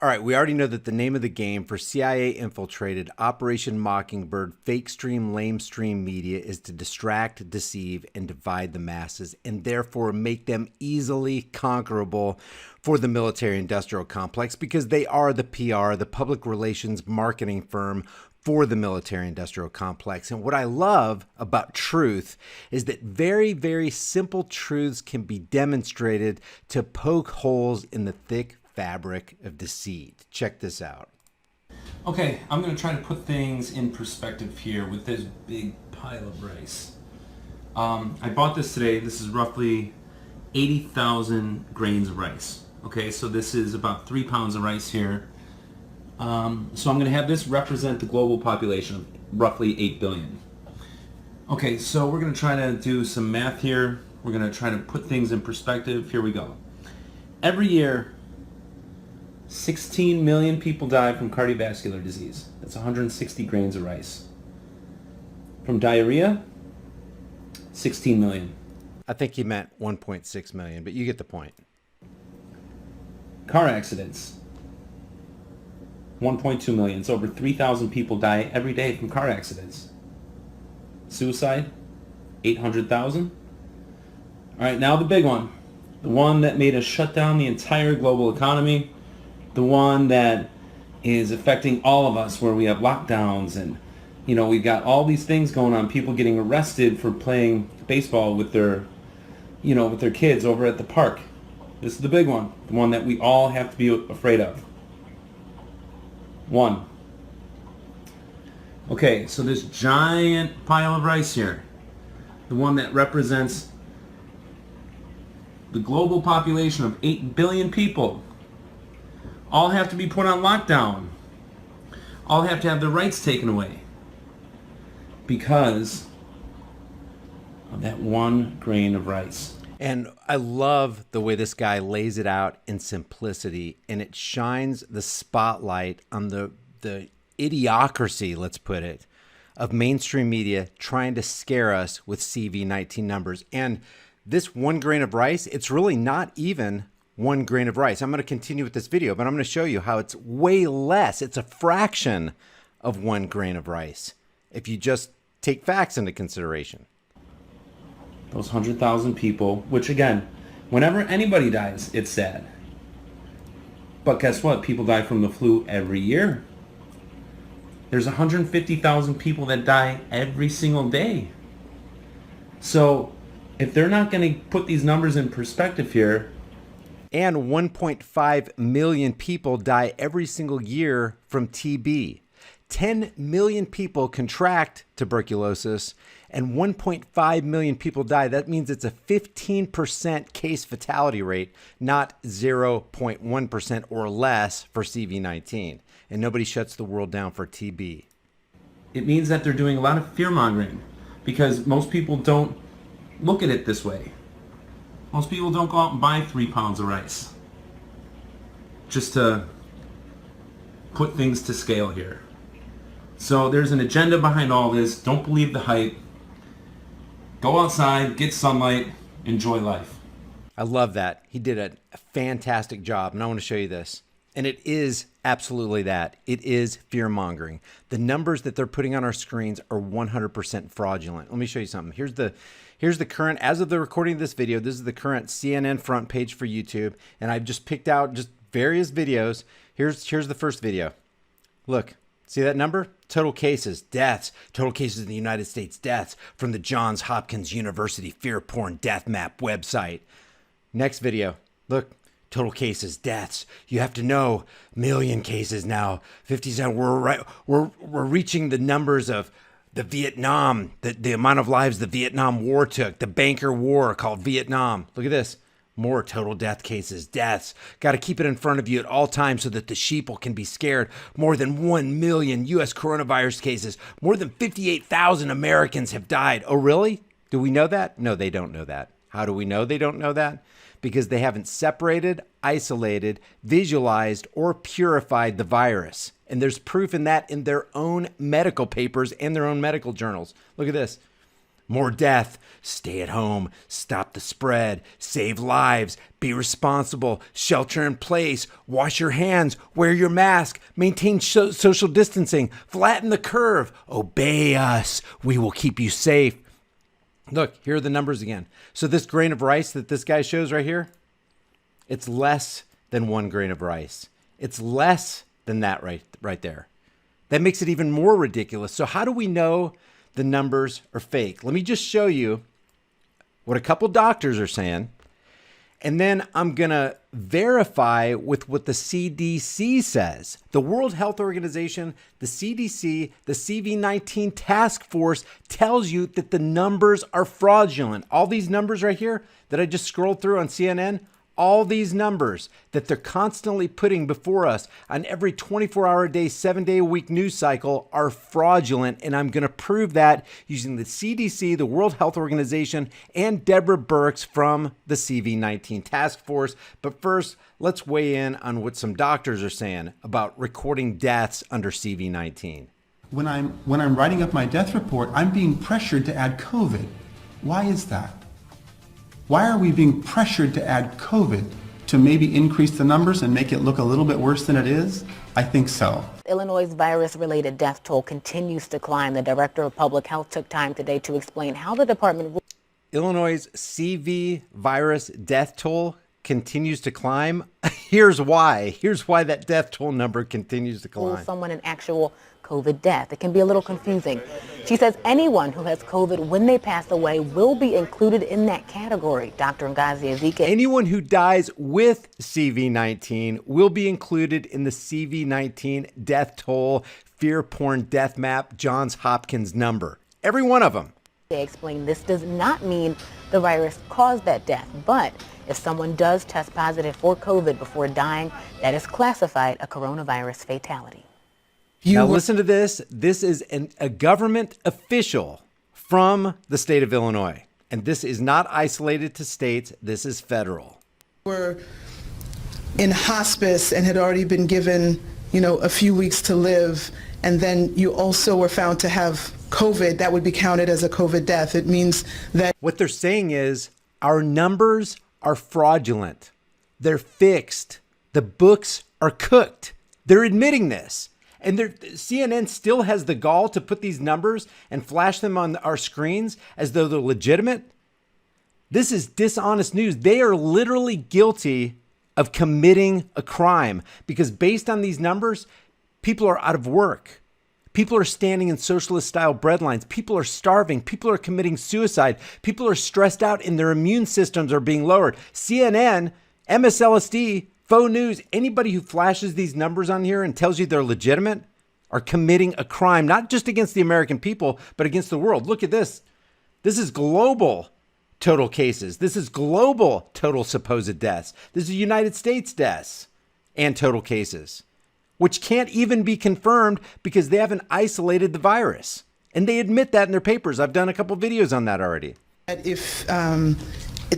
All right, we already know that the name of the game for CIA-infiltrated Operation Mockingbird fake stream, lame stream media is to distract, deceive, and divide the masses, and therefore make them easily conquerable for the military-industrial complex because they are the PR, the public relations marketing firm for the military-industrial complex. And what I love about truth is that very, very simple truths can be demonstrated to poke holes in the thick fabric of deceit. Check this out. Okay, I'm going to try to put things in perspective here with this big pile of rice. I bought this today. This is roughly 80,000 grains of rice. Okay, so this is about 3 pounds of rice here. So I'm going to have this represent the global population of roughly 8 billion. Okay, so we're going to try to do some math here. We're going to try to put things in perspective. Here we go. Every year, 16 million people die from cardiovascular disease. That's 160 grains of rice. From diarrhea, 16 million. I think he meant 1.6 million, but you get the point. Car accidents, 1.2 million. It's over 3,000 people die every day from car accidents. Suicide, 800,000. All right, now the big one. The one that made us shut down the entire global economy. The one that is affecting all of us, where we have lockdowns and, you know, we've got all these things going on. People getting arrested for playing baseball with their, you know, with their kids over at the park. This is the big one. The one that we all have to be afraid of. One. Okay, so this giant pile of rice here, the one that represents the global population of 8 billion people, all have to be put on lockdown. All have to have their rights taken away because of that 1 grain of rice. And I love the way this guy lays it out in simplicity, and it shines the spotlight on the idiocracy, let's put it, of mainstream media trying to scare us with CV19 numbers. And this 1 grain of rice, it's really not even 1 grain of rice. I'm going to continue with this video, but I'm going to show you how it's way less. It's a fraction of 1 grain of rice if you just take facts into consideration. Those 100,000 people, which again, whenever anybody dies, it's sad. But guess what? People die from the flu every year. There's 150,000 people that die every single day. So if they're not going to put these numbers in perspective here, and 1.5 million people die every single year from TB. 10 million people contract tuberculosis and 1.5 million people die. That means it's a 15% case fatality rate, not 0.1% or less for CV19. And nobody shuts the world down for TB. It means that they're doing a lot of fear-mongering because most people don't look at it this way. Most people don't go out and buy 3 pounds of rice just to put things to scale here. So there's an agenda behind all this. Don't believe the hype. Go outside, get sunlight, enjoy life. I love that. He did a fantastic job, and I want to show you this. And it is absolutely that. It is fear-mongering. The numbers that they're putting on our screens are 100% fraudulent. Let me show you something. Here's the current, as of the recording of this video, this is the current CNN front page for YouTube. And I've just picked out just various videos. Here's the first video. Look, see that number? Total cases, deaths, total cases in the United States, deaths from the Johns Hopkins University Fear Porn Death Map website. Next video, look. Total cases, deaths. You have to know, million cases now. 57. We're reaching the numbers of the Vietnam, the amount of lives the Vietnam War took, the banker war called Vietnam. Look at this. More total death cases, deaths. Got to keep it in front of you at all times so that the sheeple can be scared. More than 1 million U.S. coronavirus cases. More than 58,000 Americans have died. Oh, really? Do we know that? No, they don't know that. How do we know they don't know that? Because they haven't separated, isolated, visualized, or purified the virus. And there's proof in that in their own medical papers and their own medical journals. Look at this. More death. Stay at home. Stop the spread. Save lives. Be responsible. Shelter in place. Wash your hands. Wear your mask. Maintain social distancing. Flatten the curve. Obey us. We will keep you safe. Look, here are the numbers again. So this grain of rice that this guy shows right here, it's less than 1 grain of rice. It's less than that right there. That makes it even more ridiculous. So how do we know the numbers are fake? Let me just show you what a couple doctors are saying. And then I'm going to verify with what the CDC says. The World Health Organization, the CDC, the CV-19 task force tells you that the numbers are fraudulent. All these numbers right here that I just scrolled through on CNN, all these numbers that they're constantly putting before us on every 24-hour-a-day, 7-day-a-week news cycle are fraudulent. And I'm going to prove that using the CDC, the World Health Organization, and Deborah Birx from the CV-19 task force. But first, let's weigh in on what some doctors are saying about recording deaths under CV-19. When I'm writing up my death report, I'm being pressured to add COVID. Why is that? Why are we being pressured to add COVID to maybe increase the numbers and make it look a little bit worse than it is? I think so. Illinois' virus-related death toll continues to climb. The Director of Public Health took time today to explain how the department... Illinois' CV virus death toll continues to climb. Here's why. Here's why that death toll number continues to climb. Someone an actual COVID death. It can be a little confusing. She says anyone who has COVID when they pass away will be included in that category. Dr. Ngozi Ezike. Anyone who dies with CV-19 will be included in the CV-19 death toll fear porn death map Johns Hopkins number. Every one of them. They explain this does not mean the virus caused that death, but if someone does test positive for COVID before dying, that is classified a coronavirus fatality. Now listen to this. This is a government official from the state of Illinois. And this is not isolated to states. This is federal. Were in hospice and had already been given, a few weeks to live, and then you also were found to have COVID, that would be counted as a COVID death. It means that... What they're saying is our numbers are fraudulent. They're fixed. The books are cooked. They're admitting this. And CNN still has the gall to put these numbers and flash them on our screens as though they're legitimate. This is dishonest news. They are literally guilty of committing a crime because based on these numbers, people are out of work. People are standing in socialist-style breadlines. People are starving. People are committing suicide. People are stressed out and their immune systems are being lowered. CNN, MSLSD, faux news, anybody who flashes these numbers on here and tells you they're legitimate are committing a crime, not just against the American people, but against the world. Look at this. This is global total cases. This is global total supposed deaths. This is United States deaths and total cases, which can't even be confirmed because they haven't isolated the virus. And they admit that in their papers. I've done a couple videos on that already. If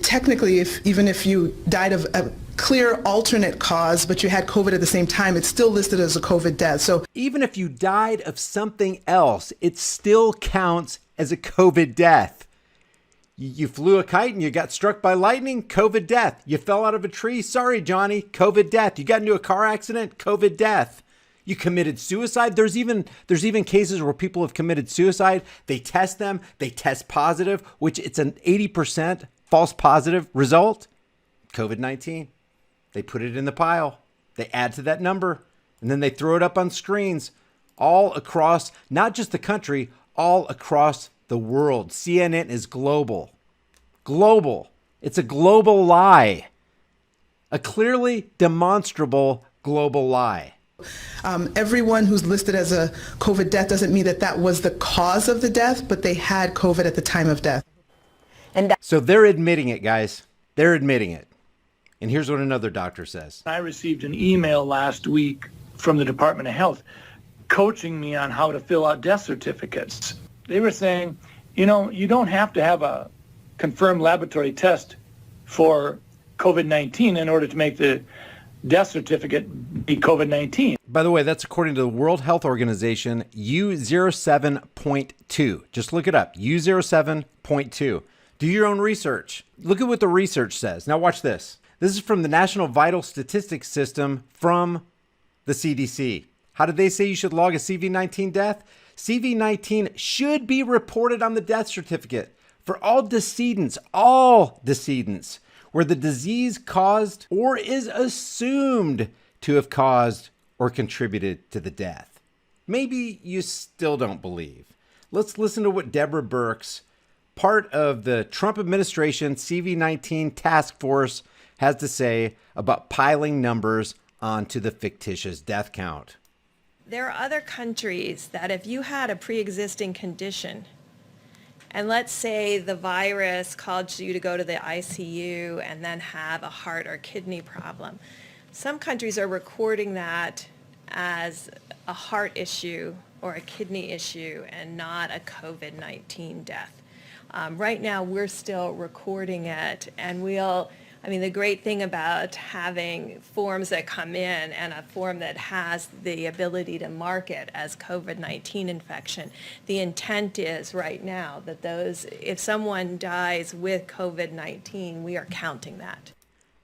technically, even if you died of a clear alternate cause, but you had COVID at the same time, it's still listed as a COVID death. So even if you died of something else, it still counts as a COVID death. You flew a kite and you got struck by lightning, COVID death. You fell out of a tree, sorry, Johnny, COVID death. You got into a car accident, COVID death. You committed suicide. There's even cases where people have committed suicide. They test them, they test positive, which it's an 80% false positive result. COVID-19. They put it in the pile. They add to that number, and then they throw it up on screens all across, not just the country, all across the world. CNN is global. Global. It's a global lie. A clearly demonstrable global lie. Everyone who's listed as a COVID death doesn't mean that that was the cause of the death, but they had COVID at the time of death. So they're admitting it, guys. They're admitting it. And here's what another doctor says. I received an email last week from the Department of Health coaching me on how to fill out death certificates. They were saying, you don't have to have a confirmed laboratory test for COVID-19 in order to make the death certificate be COVID-19. By the way, that's according to the World Health Organization, U07.2. Just look it up, U07.2. Do your own research. Look at what the research says. Now watch this. This is from the National Vital Statistics System from the CDC. How did they say you should log a CV-19 death? CV-19 should be reported on the death certificate for all decedents, where the disease caused or is assumed to have caused or contributed to the death. Maybe you still don't believe. Let's listen to what Deborah Birx, part of the Trump administration CV-19 task force, has to say about piling numbers onto the fictitious death count. There are other countries that if you had a pre-existing condition, and let's say the virus caused you to go to the ICU and then have a heart or kidney problem, some countries are recording that as a heart issue or a kidney issue and not a COVID-19 death. Right now, we're still recording it, and the great thing about having forms that come in and a form that has the ability to mark it as COVID-19 infection, the intent is right now that if someone dies with COVID-19, we are counting that.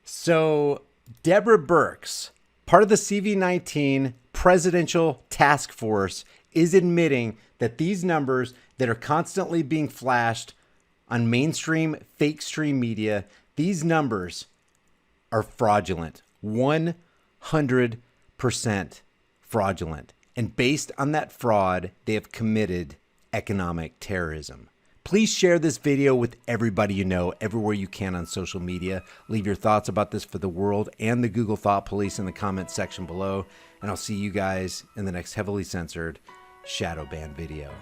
So Deborah Birx, part of the CV-19 presidential task force, is admitting that these numbers that are constantly being flashed on mainstream fake stream media, these numbers are fraudulent, 100% fraudulent. And based on that fraud, they have committed economic terrorism. Please share this video with everybody you know, everywhere you can on social media. Leave your thoughts about this for the world and the Google Thought Police in the comments section below. And I'll see you guys in the next heavily censored shadow ban video.